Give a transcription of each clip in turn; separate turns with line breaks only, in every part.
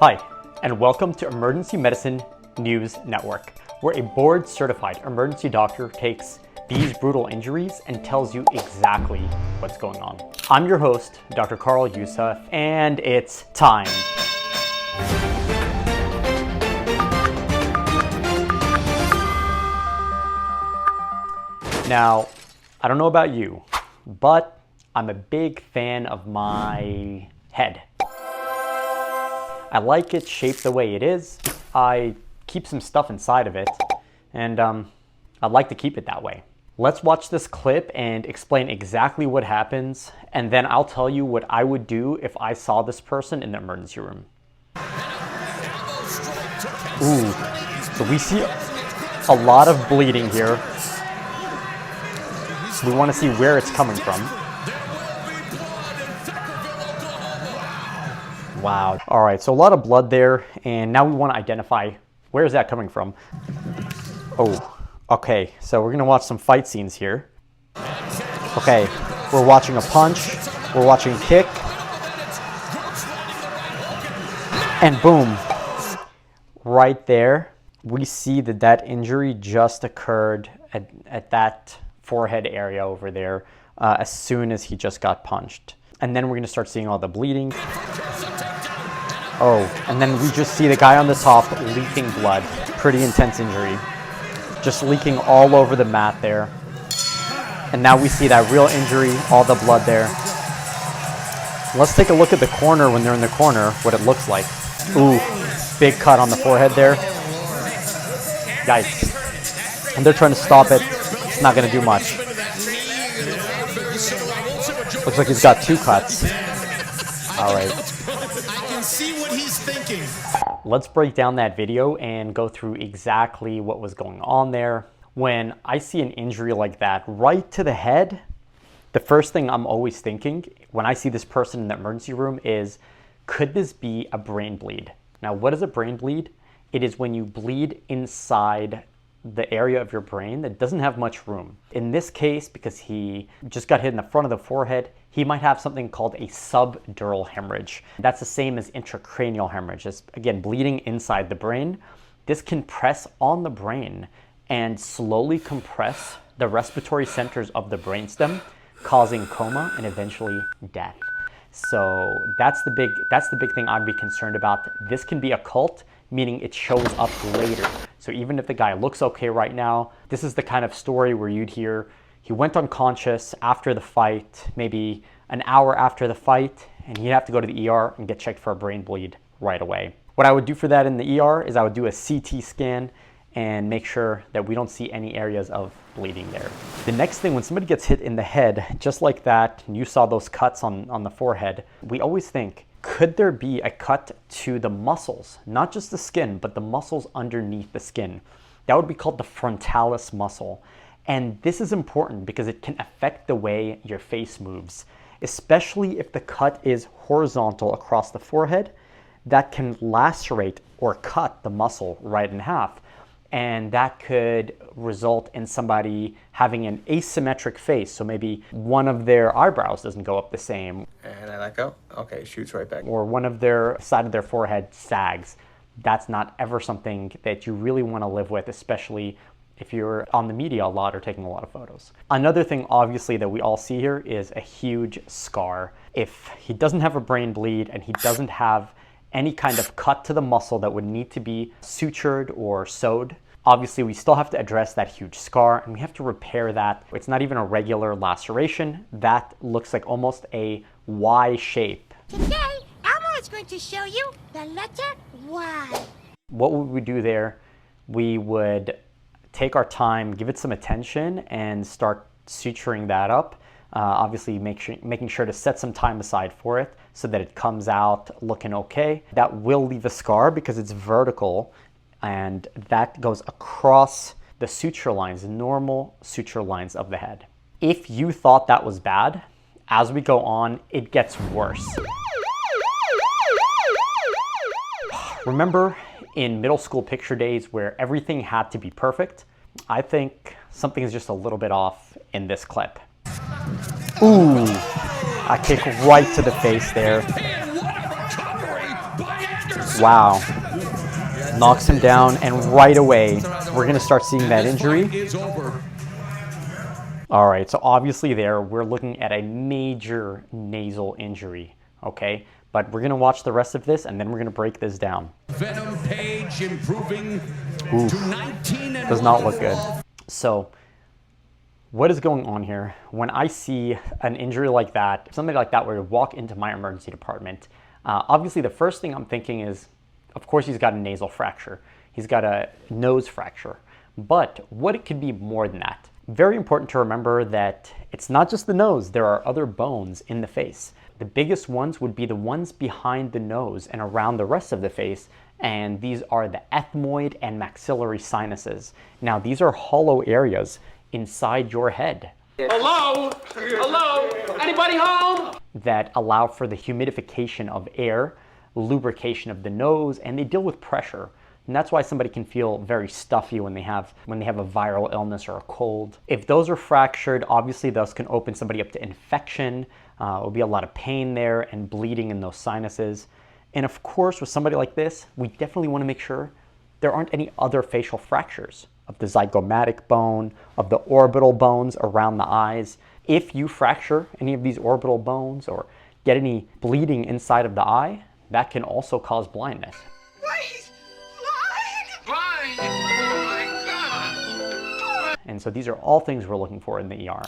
Hi, and welcome to Emergency Medicine News Network, where a board-certified emergency doctor takes these brutal injuries and tells you exactly what's going on. I'm your host, Dr. Karl Yousef, and it's time. Now, I don't know about you, but I'm a big fan of my head. I like it shaped the way it is. I keep some stuff inside of it, and I'd like to keep it that way. Let's watch this clip and explain exactly what happens, and then I'll tell you what I would do if I saw this person in the emergency room. Ooh, so we see a lot of bleeding here. We want to see where it's coming from. Wow. All right, so a lot of blood there, and now we want to identify where is that coming from. Oh, okay, so we're gonna watch some fight scenes here. Okay, we're watching a punch, we're watching a kick, and boom, right there, we see that that injury just occurred at that forehead area over there as soon as he just got punched. And then we're gonna start seeing all the bleeding. Oh, and then we just see the guy on the top leaking blood. Pretty intense injury. Just leaking all over the mat there. And now we see that real injury, all the blood there. Let's take a look at the corner when they're in the corner, what it looks like. Ooh, big cut on the forehead there. Yikes. And they're trying to stop it. It's not gonna do much. Looks like he's got two cuts. All right.
I can see what he's thinking.
Let's break down that video and go through exactly what was going on there. When I see an injury like that right to the head, the first thing I'm always thinking when I see this person in the emergency room is, could this be a brain bleed? Now, what is a brain bleed? It is when you bleed inside the area of your brain that doesn't have much room. In this case, because he just got hit in the front of the forehead, he might have something called a subdural hemorrhage. That's the same as intracranial hemorrhage. It's, again, bleeding inside the brain. This can press on the brain and slowly compress the respiratory centers of the brainstem, causing coma and eventually death. So that's the big thing I'd be concerned about. This can be occult, meaning it shows up later. So even if the guy looks okay right now, this is the kind of story where you'd hear he went unconscious after the fight, maybe an hour after the fight, and he'd have to go to the ER and get checked for a brain bleed right away. What I would do for that in the ER is I would do a CT scan and make sure that we don't see any areas of bleeding there. The next thing, when somebody gets hit in the head, just like that, and you saw those cuts on the forehead, we always think, could there be a cut to the muscles? Not just the skin, but the muscles underneath the skin. That would be called the frontalis muscle. And this is important because it can affect the way your face moves, especially if the cut is horizontal across the forehead. That can lacerate or cut the muscle right in half. And that could result in somebody having an asymmetric face. So maybe one of their eyebrows doesn't go up the same.
And I let go. Okay, shoots right back.
Or one of their side of their forehead sags. That's not ever something that you really want to live with, especially if you're on the media a lot or taking a lot of photos. Another thing, obviously, that we all see here is a huge scar. If he doesn't have a brain bleed and he doesn't have any kind of cut to the muscle that would need to be sutured or sewed, obviously we still have to address that huge scar and we have to repair that. It's not even a regular laceration. That looks like almost a Y shape.
Today, Elmo is going to show you the letter Y.
What would we do there? We would take our time, give it some attention, and start suturing that up. Obviously, making sure to set some time aside for it so that it comes out looking okay. That will leave a scar because it's vertical, and that goes across the suture lines, the normal suture lines of the head. If you thought that was bad, as we go on, it gets worse. Remember in middle school picture days where everything had to be perfect? I think something is just a little bit off in this clip. Ooh, a kick right to the face there. Wow. Knocks him down, and right away, we're going to start seeing that injury. All right, so obviously there, we're looking at a major nasal injury, okay? But we're going to watch the rest of this, and then we're going to break this down.
Venom Page improving to 19 and
does not look good. So what is going on here? When I see an injury like that, somebody like that where you walk into my emergency department, obviously the first thing I'm thinking is, of course he's got a nasal fracture. He's got a nose fracture. But what it could be more than that. Very important to remember that it's not just the nose, there are other bones in the face. The biggest ones would be the ones behind the nose and around the rest of the face, and these are the ethmoid and maxillary sinuses. Now, these are hollow areas inside your head.
Hello? Hello? Anybody home?
That allow for the humidification of air, lubrication of the nose, and they deal with pressure. And that's why somebody can feel very stuffy when they have a viral illness or a cold. If those are fractured, obviously those can open somebody up to infection. There'll be a lot of pain there and bleeding in those sinuses. And of course, with somebody like this, we definitely want to make sure there aren't any other facial fractures of the zygomatic bone, of the orbital bones around the eyes. If you fracture any of these orbital bones or get any bleeding inside of the eye, that can also cause blindness. And so these are all things we're looking for in the ER.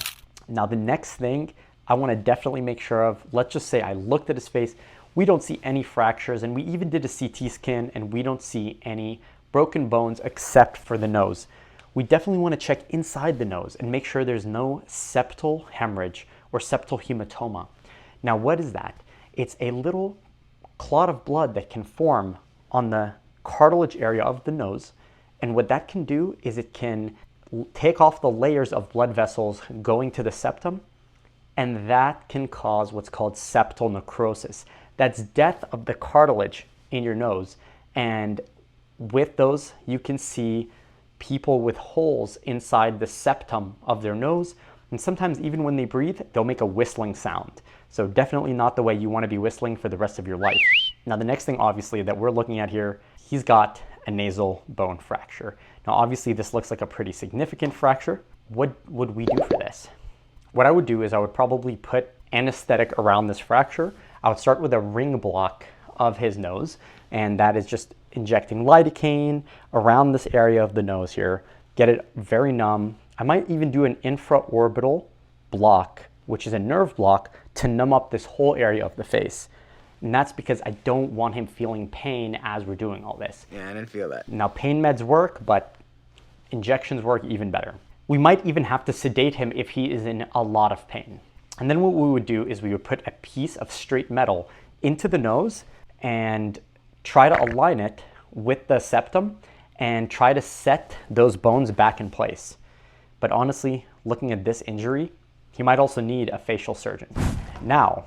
Now the next thing I want to definitely make sure of, let's just say I looked at his face, we don't see any fractures, and we even did a CT scan and we don't see any broken bones except for the nose. We definitely want to check inside the nose and make sure there's no septal hemorrhage or septal hematoma. Now what is that? It's a little clot of blood that can form on the cartilage area of the nose, and what that can do is it can take off the layers of blood vessels going to the septum, and that can cause what's called septal necrosis. That's death of the cartilage in your nose, and with those you can see people with holes inside the septum of their nose, and sometimes even when they breathe they'll make a whistling sound. So definitely not the way you want to be whistling for the rest of your life. Now the next thing obviously that we're looking at here, he's got a nasal bone fracture. Now obviously this looks like a pretty significant fracture. What would we do for this? What I would do is I would probably put anesthetic around this fracture. I would start with a ring block of his nose, and that is just injecting lidocaine around this area of the nose here, get it very numb. I might even do an infraorbital block, which is a nerve block, to numb up this whole area of the face. And that's because I don't want him feeling pain as we're doing all this.
Yeah, I didn't feel that.
Now pain meds work, but injections work even better. We might even have to sedate him if he is in a lot of pain. And then what we would do is we would put a piece of straight metal into the nose and try to align it with the septum and try to set those bones back in place. But honestly, looking at this injury, he might also need a facial surgeon. Now,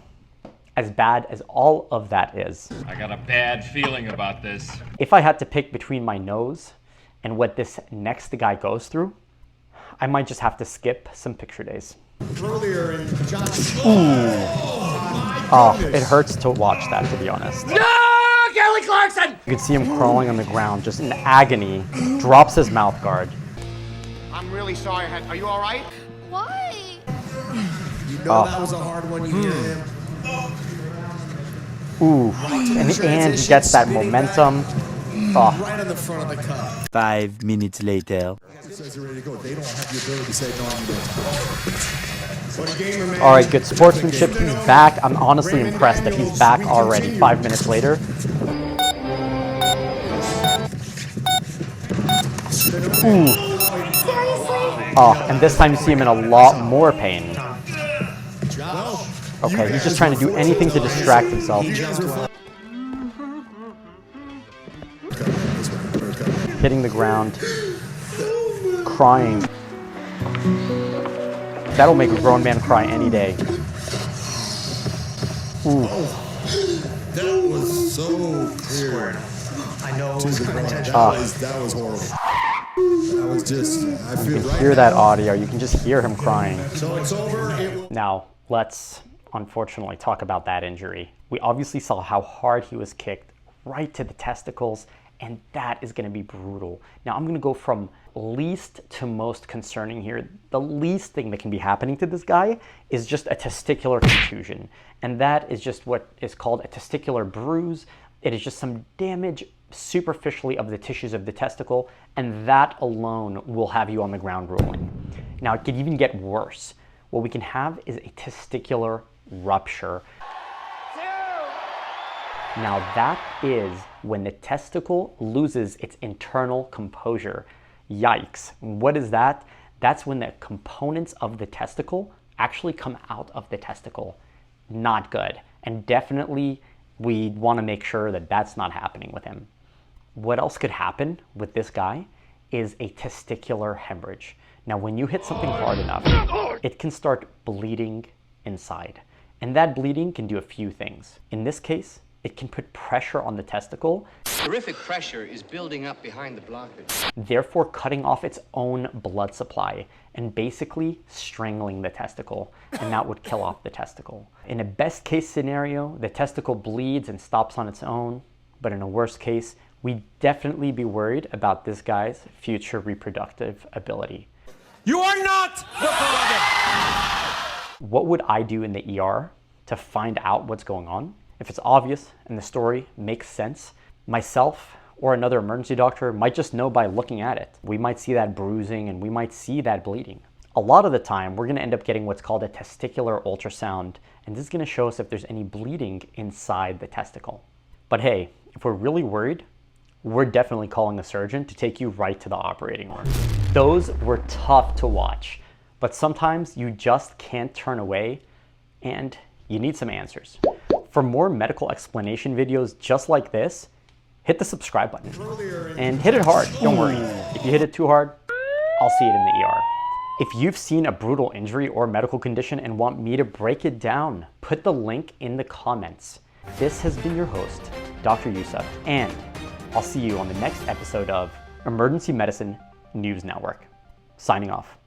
as bad as all of that is,
I got a bad feeling about this.
if I had to pick between my nose and what this next guy goes through, I might just have to skip some picture days.
Earlier in John's...
Oh, it hurts to watch that, to be honest.
No, Kelly Clarkson!
You can see him crawling on the ground, just in agony, drops his mouth guard.
I'm really sorry. Are you all right?
Why?
You know that was a hard one. You hear him.
Ooh, and he gets that momentum. Oh.
Right on the front of the cup.
5 minutes later.
Says they're ready to go. They don't have the ability to say no. But a game remains.
All right, good sportsmanship. He's back. I'm honestly impressed that he's back already 5 minutes later. Ooh. Oh, and this time you see him in a lot more pain. Okay, he's just trying to do anything to distract himself. Hitting the ground, crying. That'll make a grown man cry any day. Ooh.
That was so clear. I know. That was horrible. That was just, I feel
You can hear that audio. You can just hear him crying.
So it's over.
Now, let's unfortunately talk about that injury. We obviously saw how hard he was kicked right to the testicles, and that is gonna be brutal. Now I'm gonna go from least to most concerning here. The least thing that can be happening to this guy is just a testicular contusion. And that is just what is called a testicular bruise. It is just some damage superficially of the tissues of the testicle, and that alone will have you on the ground rolling. Now it could even get worse. What we can have is a testicular rupture. Now that is when the testicle loses its internal composure. Yikes. What is that? That's when the components of the testicle actually come out of the testicle. Not good. And definitely we want to make sure that that's not happening with him. What else could happen with this guy is a testicular hemorrhage. Now when you hit something hard enough, it can start bleeding inside. And that bleeding can do a few things. In this case, it can put pressure on the testicle.
Terrific pressure is building up behind the blockage,
therefore cutting off its own blood supply and basically strangling the testicle, and that would kill off the testicle. In a best case scenario, the testicle bleeds and stops on its own, but in a worst case, we'd definitely be worried about this guy's future reproductive ability.
You are not the father!
What would I do in the ER to find out what's going on? If it's obvious and the story makes sense, myself or another emergency doctor might just know by looking at it. We might see that bruising and we might see that bleeding. A lot of the time, we're gonna end up getting what's called a testicular ultrasound, and this is gonna show us if there's any bleeding inside the testicle. But hey, if we're really worried, we're definitely calling a surgeon to take you right to the operating room. Those were tough to watch, but sometimes you just can't turn away and you need some answers. For more medical explanation videos just like this, hit the subscribe button and hit it hard. Don't worry. If you hit it too hard, I'll see it in the ER. If you've seen a brutal injury or medical condition and want me to break it down, put the link in the comments. This has been your host, Dr. Yousef, and I'll see you on the next episode of Emergency Medicine News Network. Signing off.